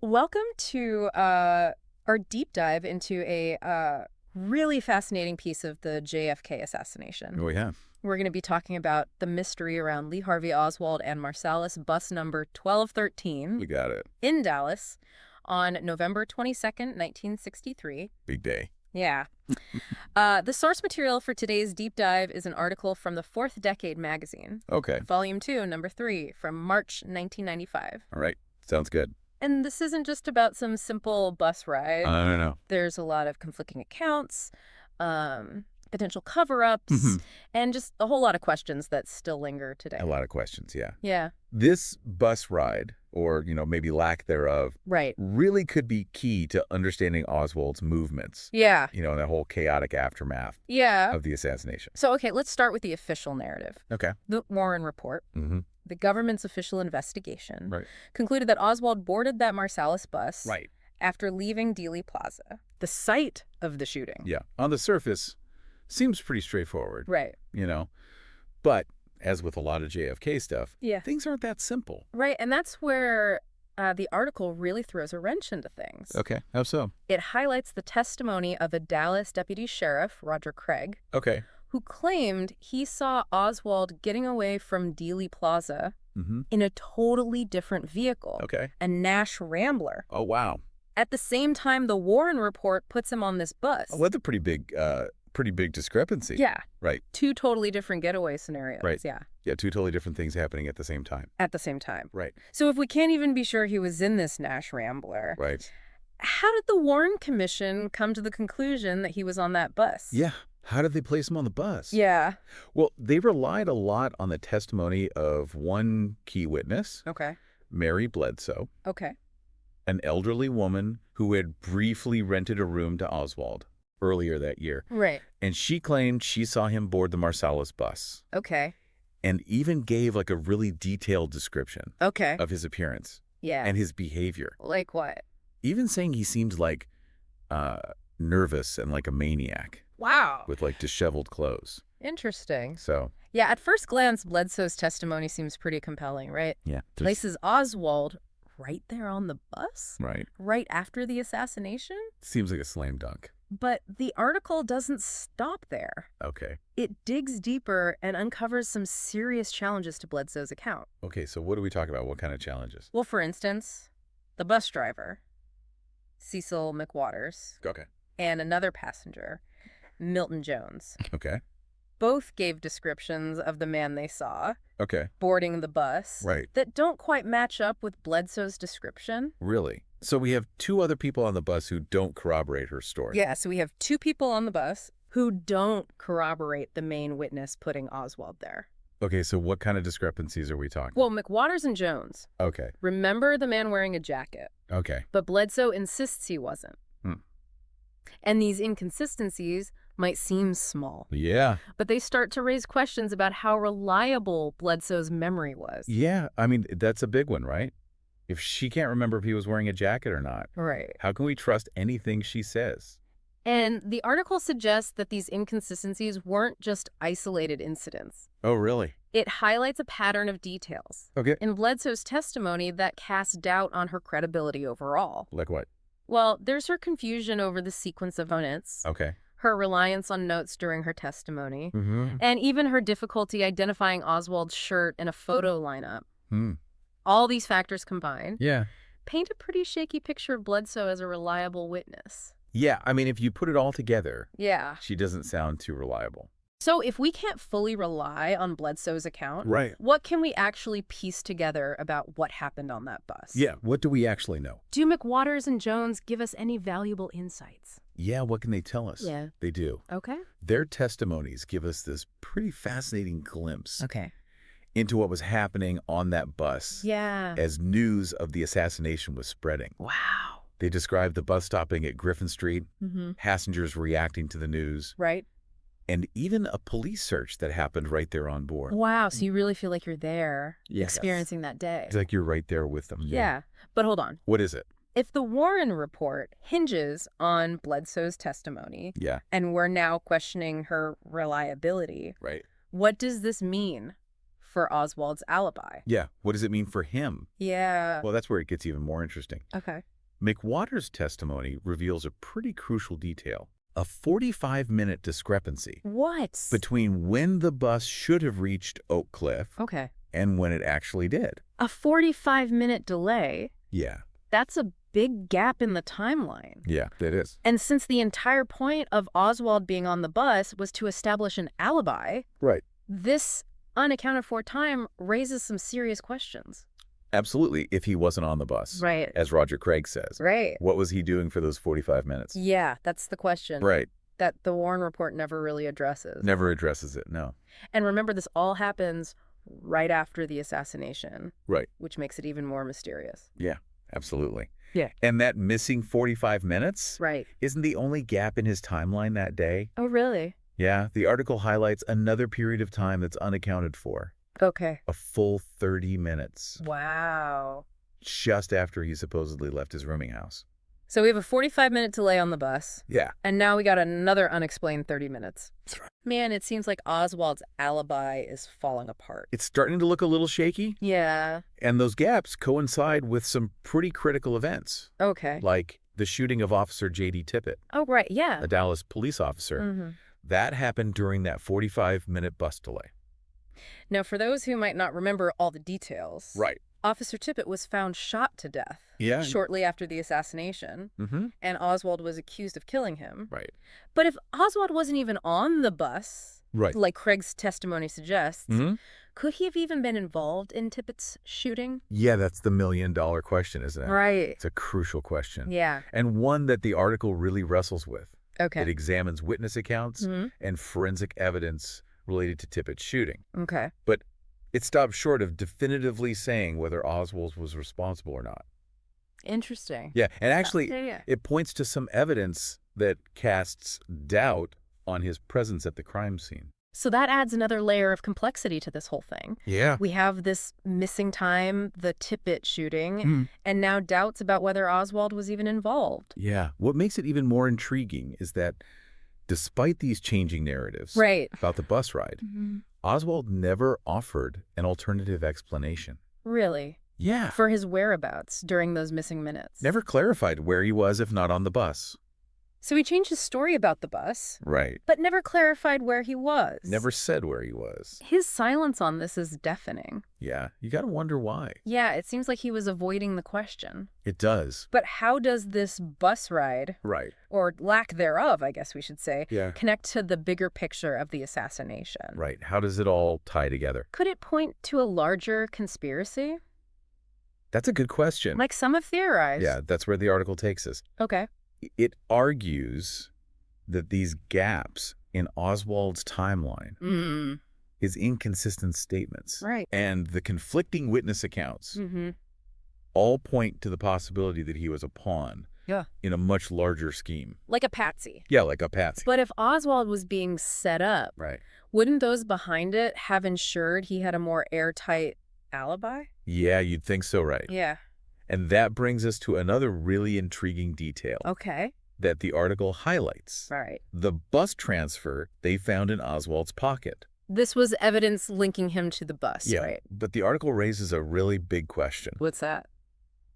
Welcome to our deep dive into a really fascinating piece of the JFK assassination. Oh, yeah. We're going to be talking about the mystery around Lee Harvey Oswald and Marsalis bus number 1213 We got it. in Dallas on November 22nd, 1963. Big day. Yeah. The source material for today's deep dive is an article from the Fourth Decade magazine, Okay. Volume 2, Number 3, from March 1995. All right. Sounds good. And this isn't just about some simple bus ride. I don't know. There's a lot of conflicting accounts, potential cover-ups, Mhm. and just a whole lot of questions that still linger today. A lot of questions, yeah. Yeah, This bus ride, or, maybe lack thereof, right. really could be key to understanding Oswald's movements, Yeah, in that whole chaotic aftermath yeah. of the assassination. So, okay, let's start with the official narrative. Okay. The Warren Report, Mm-hmm. the government's official investigation, Right. concluded that Oswald boarded that Marsalis bus Right. after leaving Dealey Plaza, the site of the shooting. Yeah. On the surface, seems pretty straightforward, Right. But, as with a lot of JFK stuff, Yeah. things aren't that simple. Right, and that's where the article really throws a wrench into things. Okay. How so? It highlights the testimony of a Dallas deputy sheriff, Roger Craig, Okay. who claimed he saw Oswald getting away from Dealey Plaza Mm-hmm. in a totally different vehicle, Okay. a Nash Rambler. Oh, wow. At the same time, the Warren Report puts him on this bus. Oh, that's a pretty big discrepancy. Yeah. Right. Two totally different getaway scenarios. Right. Yeah. Yeah, two totally different things happening at the same time. At the same time. Right. So if we can't even be sure he was in this Nash Rambler, Right. how did the Warren Commission come to the conclusion that he was on that bus? Yeah. How did they place him on the bus? Yeah. Well, they relied a lot on the testimony of one key witness, Okay. Mary Bledsoe, Okay. an elderly woman who had briefly rented a room to Oswald earlier that year. Right. And she claimed she saw him board the Marsalis bus Okay. and even gave a really detailed description Okay. of his appearance Yeah. and his behavior. Like what? Even saying he seemed nervous and like a maniac Wow. with disheveled clothes. Interesting. So, Yeah, at first glance, Bledsoe's testimony seems pretty compelling, right? yeah. Places Oswald right there on the bus, Right. right after the assassination. Seems like a slam dunk. But the article doesn't stop there. Okay. It digs deeper and uncovers some serious challenges to Bledsoe's account. Okay, so what are we talking about? What kind of challenges? Well, for instance, the bus driver, Cecil McWaters, Okay. and another passenger, Milton Jones, Okay. both gave descriptions of the man they saw Okay. boarding the bus Right. that don't quite match up with Bledsoe's description. Really? So we have two other people on the bus who don't corroborate her story. Yeah, so we have two people on the bus who don't corroborate the main witness putting Oswald there. Okay, so what kind of discrepancies are we talking? Well, McWaters and Jones Okay. remember the man wearing a jacket, Okay. but Bledsoe insists he wasn't. And these inconsistencies might seem small, Yeah. but they start to raise questions about how reliable Bledsoe's memory was. Yeah. I mean, that's a big one, right? If she can't remember if he was wearing a jacket or not, Right. how can we trust anything she says? And the article suggests that these inconsistencies weren't just isolated incidents. Oh, really? It highlights a pattern of details Okay. in Bledsoe's testimony that cast doubt on her credibility overall. Like what? Well, there's her confusion over the sequence of events, Okay. her reliance on notes during her testimony, Mm-hmm. and even her difficulty identifying Oswald's shirt in a photo lineup. Hmm. All these factors combined Yeah. paint a pretty shaky picture of Bledsoe as a reliable witness. Yeah. I mean, if you put it all together, Yeah. she doesn't sound too reliable. So if we can't fully rely on Bledsoe's account, Right. what can we actually piece together about what happened on that bus? Yeah. What do we actually know? Do McWaters and Jones give us any valuable insights? Yeah. What can they tell us? Yeah. They do. Okay. Their testimonies give us this pretty fascinating glimpse Okay. into what was happening on that bus Yeah. as news of the assassination was spreading. Wow. They described the bus stopping at Griffin Street, Mm-hmm. passengers reacting to the news, Right. and even a police search that happened right there on board. Wow. So you really feel like you're there Yes. experiencing that day. It's like you're right there with them. Yeah. But hold on. What is it? If the Warren Report hinges on Bledsoe's testimony, Yeah. and we're now questioning her reliability, Right. what does this mean for Oswald's alibi. Yeah, what does it mean for him? Yeah. Well, that's where it gets even more interesting. Okay. McWater's testimony reveals a pretty crucial detail. A 45-minute discrepancy What? between when the bus should have reached Oak Cliff Okay. and when it actually did. A 45-minute delay? Yeah. That's a big gap in the timeline. Yeah, that is. And since the entire point of Oswald being on the bus was to establish an alibi, Right. this unaccounted for time raises some serious questions. Absolutely, if he wasn't on the bus. Right. As Roger Craig says. Right. What was he doing for those 45 minutes? Yeah, that's the question. Right. That the Warren report never really addresses. Never addresses it, no. And remember, this all happens right after the assassination. Right. Which makes it even more mysterious. Yeah, absolutely. Yeah. And that missing 45 minutes Right. isn't the only gap in his timeline that day. Oh, really? Yeah, the article highlights another period of time that's unaccounted for. Okay. A full 30 minutes. Wow. Just after he supposedly left his rooming house. So we have a 45-minute delay on the bus. Yeah. And now we got another unexplained 30 minutes. That's right. Man, it seems like Oswald's alibi is falling apart. It's starting to look a little shaky. Yeah. And those gaps coincide with some pretty critical events. Okay. Like the shooting of Officer J.D. Tippit, Oh, right. Yeah. a Dallas police officer. Mm-hmm. That happened during that 45-minute bus delay. Now, for those who might not remember all the details, Right. Officer Tippit was found shot to death Yeah. shortly after the assassination, Mm-hmm. and Oswald was accused of killing him. Right. But if Oswald wasn't even on the bus, Right. like Craig's testimony suggests, Mm-hmm. could he have even been involved in Tippit's shooting? Yeah, that's the million-dollar question, isn't it? Right. It's a crucial question. Yeah. And one that the article really wrestles with. Okay. It examines witness accounts Mhm. and forensic evidence related to Tippit's shooting. Okay. But it stops short of definitively saying whether Oswald was responsible or not. Interesting. Yeah, and actually, Yeah. it points to some evidence that casts doubt on his presence at the crime scene. So that adds another layer of complexity to this whole thing. Yeah. We have this missing time, the Tippit shooting, Mm. and now doubts about whether Oswald was even involved. Yeah. What makes it even more intriguing is that despite these changing narratives Right. about the bus ride, Oswald never offered an alternative explanation. Really? Yeah. For his whereabouts during those missing minutes. Never clarified where he was if not on the bus. So he changed his story about the bus, Right. but never clarified where he was. Never said where he was. His silence on this is deafening. Yeah. You got to wonder why. Yeah, it seems like he was avoiding the question. It does. But how does this bus ride, Right. or lack thereof, I guess we should say, Yeah. connect to the bigger picture of the assassination? Right. How does it all tie together? Could it point to a larger conspiracy? That's a good question. Like some have theorized. Yeah, that's where the article takes us. Okay. It argues that these gaps in Oswald's timeline is inconsistent statements. Right. And the conflicting witness accounts Mm-hmm. all point to the possibility that he was a pawn Yeah. in a much larger scheme. Like a patsy. Yeah, like a patsy. But if Oswald was being set up, Right. wouldn't those behind it have ensured he had a more airtight alibi? Yeah, you'd think so, right? Yeah. And that brings us to another really intriguing detail Okay. that the article highlights. Right. The bus transfer they found in Oswald's pocket. This was evidence linking him to the bus, right? But the article raises a really big question. What's that?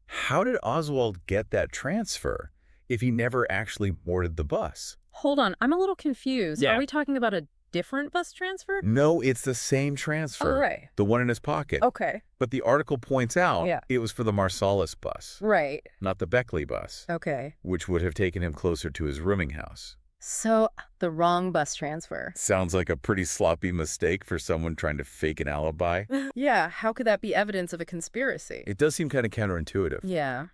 How did Oswald get that transfer if he never actually boarded the bus? Hold on. I'm a little confused. Yeah. Are we talking about a different bus transfer? No, it's the same transfer. Oh, right. The one in his pocket. Okay. But the article points out Yeah. it was for the Marsalis bus, Right. not the Beckley bus, Okay. which would have taken him closer to his rooming house. So the wrong bus transfer. Sounds like a pretty sloppy mistake for someone trying to fake an alibi. Yeah. How could that be evidence of a conspiracy? It does seem kind of counterintuitive. Yeah.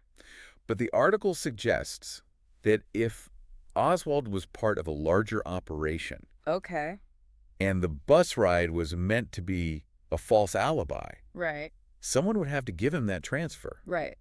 But the article suggests that if Oswald was part of a larger operation Okay. and the bus ride was meant to be a false alibi, Right. someone would have to give him that transfer. Right.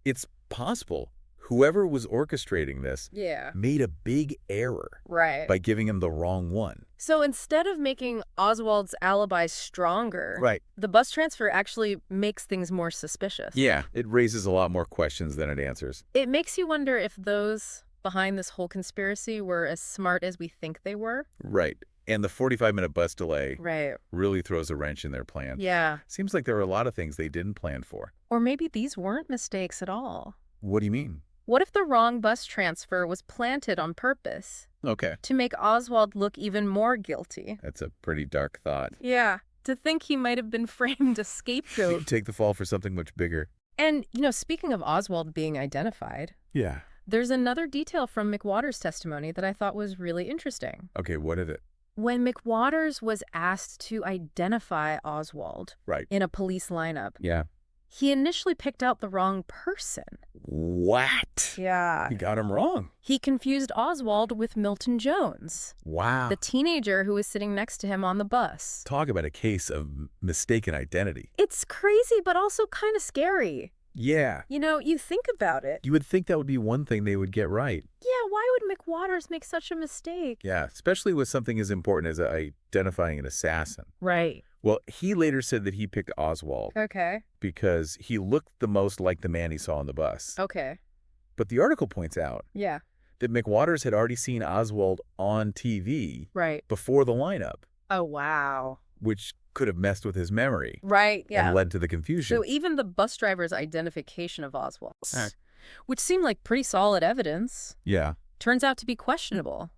It's possible whoever was orchestrating this Yeah. made a big error Right. by giving him the wrong one. So instead of making Oswald's alibi stronger, Right. the bus transfer actually makes things more suspicious. Yeah, it raises a lot more questions than it answers. It makes you wonder if those behind this whole conspiracy were as smart as we think they were. Right. And the 45-minute bus delay Right. really throws a wrench in their plan. Yeah. Seems like there are a lot of things they didn't plan for. Or maybe these weren't mistakes at all. What do you mean? What if the wrong bus transfer was planted on purpose Okay. to make Oswald look even more guilty? That's a pretty dark thought. Yeah. To think he might have been framed a scapegoat. Take the fall for something much bigger. And, speaking of Oswald being identified, Yeah. there's another detail from McWater's testimony that I thought was really interesting. Okay, what is it? When McWaters was asked to identify Oswald Right. in a police lineup, Yeah. he initially picked out the wrong person. What? Yeah. He got him wrong. He confused Oswald with Milton Jones, Wow. the teenager who was sitting next to him on the bus. Talk about a case of mistaken identity. It's crazy, but also kind of scary. Yeah. You think about it. You would think that would be one thing they would get right. Yeah, why would McWaters make such a mistake? Yeah, especially with something as important as identifying an assassin. Right. Well, he later said that he picked Oswald Okay. because he looked the most like the man he saw on the bus. Okay. But the article points out Yeah. that McWaters had already seen Oswald on TV Right. before the lineup, Oh, wow. which could have messed with his memory Right, yeah. and led to the confusion. So even the bus driver's identification of Oswald, Ah. which seemed like pretty solid evidence, Yeah, turns out to be questionable.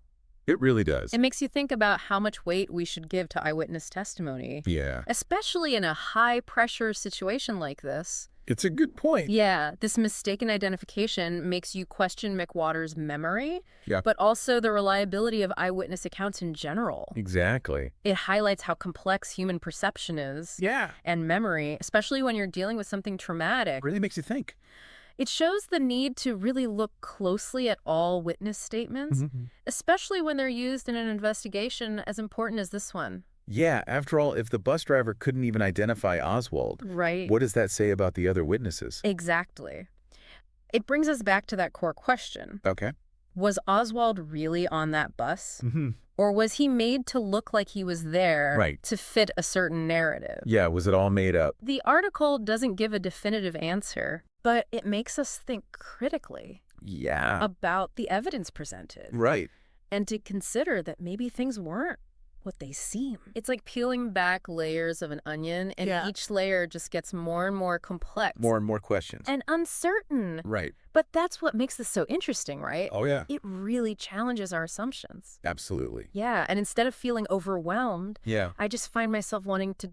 it really does. It makes you think about how much weight we should give to eyewitness testimony, Yeah, especially in a high-pressure situation like this. it's a good point. Yeah, this mistaken identification makes you question McWater's memory, Yeah. but also the reliability of eyewitness accounts in general. Exactly. It highlights how complex human perception is Yeah, and memory, especially when you're dealing with something traumatic. really makes you think. It shows the need to really look closely at all witness statements, especially when they're used in an investigation as important as this one. Yeah, after all, if the bus driver couldn't even identify Oswald, Right. what does that say about the other witnesses? Exactly. It brings us back to that core question. Okay. Was Oswald really on that bus? Mm-hmm. Or was he made to look like he was there Right. to fit a certain narrative? Yeah, was it all made up? The article doesn't give a definitive answer, but it makes us think critically Yeah. about the evidence presented Right. and to consider that maybe things weren't what they seem. It's like peeling back layers of an onion, and Yeah. each layer just gets more and more complex. More and more questions. And uncertain. Right. But that's what makes this so interesting, right? Oh, yeah. It really challenges our assumptions. Absolutely. Yeah, and instead of feeling overwhelmed, Yeah. I just find myself wanting to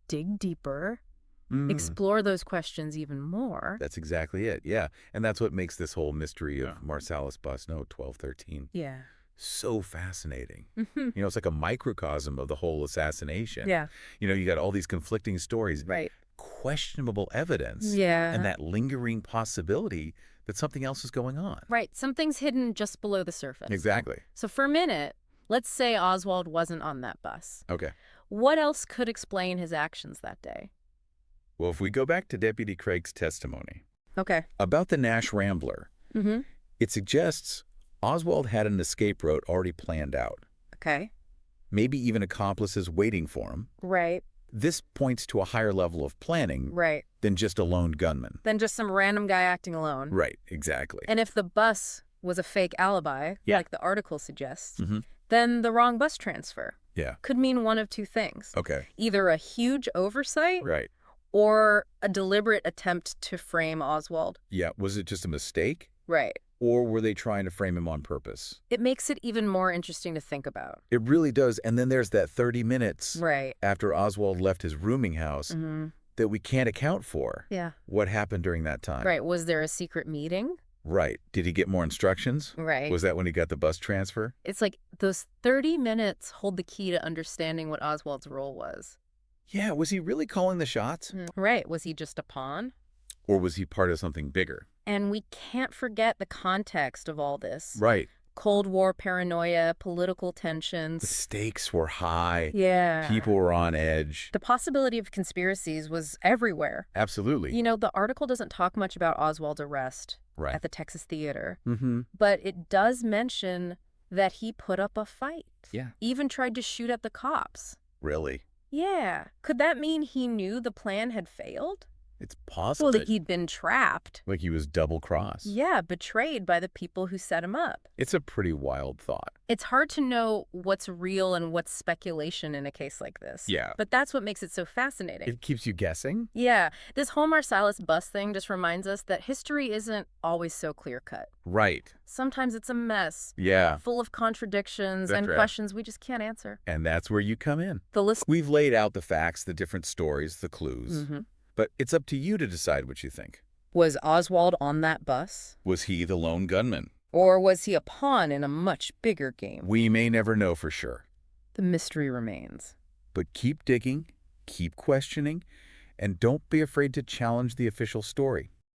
dig deeper, Mm. explore those questions even more. That's exactly it. Yeah. And that's what makes this whole mystery of Marsalis bus note 1213 Yeah. so fascinating. Mhm. It's like a microcosm of the whole assassination. Yeah. You got all these conflicting stories, Right. questionable evidence, Yeah. and that lingering possibility that something else is going on. Right. Something's hidden just below the surface. Exactly. So for a minute, let's say Oswald wasn't on that bus. Okay. What else could explain his actions that day? Well, if we go back to Deputy Craig's testimony Okay. about the Nash Rambler, Mm-hmm. it suggests Oswald had an escape route already planned out, Okay. maybe even accomplices waiting for him. Right. This points to a higher level of planning Right. than just a lone gunman. Then just some random guy acting alone. Right, exactly. And if the bus was a fake alibi, Yeah. like the article suggests, Mhm. then the wrong bus transfer Yeah. could mean one of two things. Okay. Either a huge oversight Right. or a deliberate attempt to frame Oswald. Yeah. Was it just a mistake? Right. Or were they trying to frame him on purpose? It makes it even more interesting to think about. It really does. And then there's that 30 minutes Right. after Oswald left his rooming house Mm-hmm. that we can't account for. Yeah. What happened during that time? Right. Was there a secret meeting? Right. Did he get more instructions? Right. Was that when he got the bus transfer? It's like those 30 minutes hold the key to understanding what Oswald's role was. Yeah. Was he really calling the shots? Right. Was he just a pawn? Or was he part of something bigger? And we can't forget the context of all this. Right. Cold War paranoia, political The tensions. stakes were high. Yeah. People were on edge. The possibility of conspiracies was everywhere. Absolutely. The article doesn't talk much about Oswald's arrest Right. at the Texas Theater, Mm-hmm. but it does mention that he put up a fight. Yeah. Even tried to shoot at the cops. Really? Yeah. Could that mean he knew the plan had failed? It's Well, possible. that he'd been trapped. Like he was double-crossed. Yeah, betrayed by the people who set him up. It's a pretty wild thought. It's hard to know what's real and what's speculation in a case like this. Yeah. But that's what makes it so fascinating. It keeps you guessing? Yeah, this whole Marsalis bus thing just reminds us that history isn't always so clear-cut. Right. Sometimes it's a mess. Yeah. Full of contradictions That's and right. questions we just can't answer. And that's where you come in. The list. We've laid out the facts, the different stories, the clues. But it's up to you to decide what you think. Was Oswald on that bus? Was he the lone gunman? Or was he a pawn in a much bigger game? We may never know for sure. The mystery remains. But keep digging, keep questioning, and don't be afraid to challenge the official story.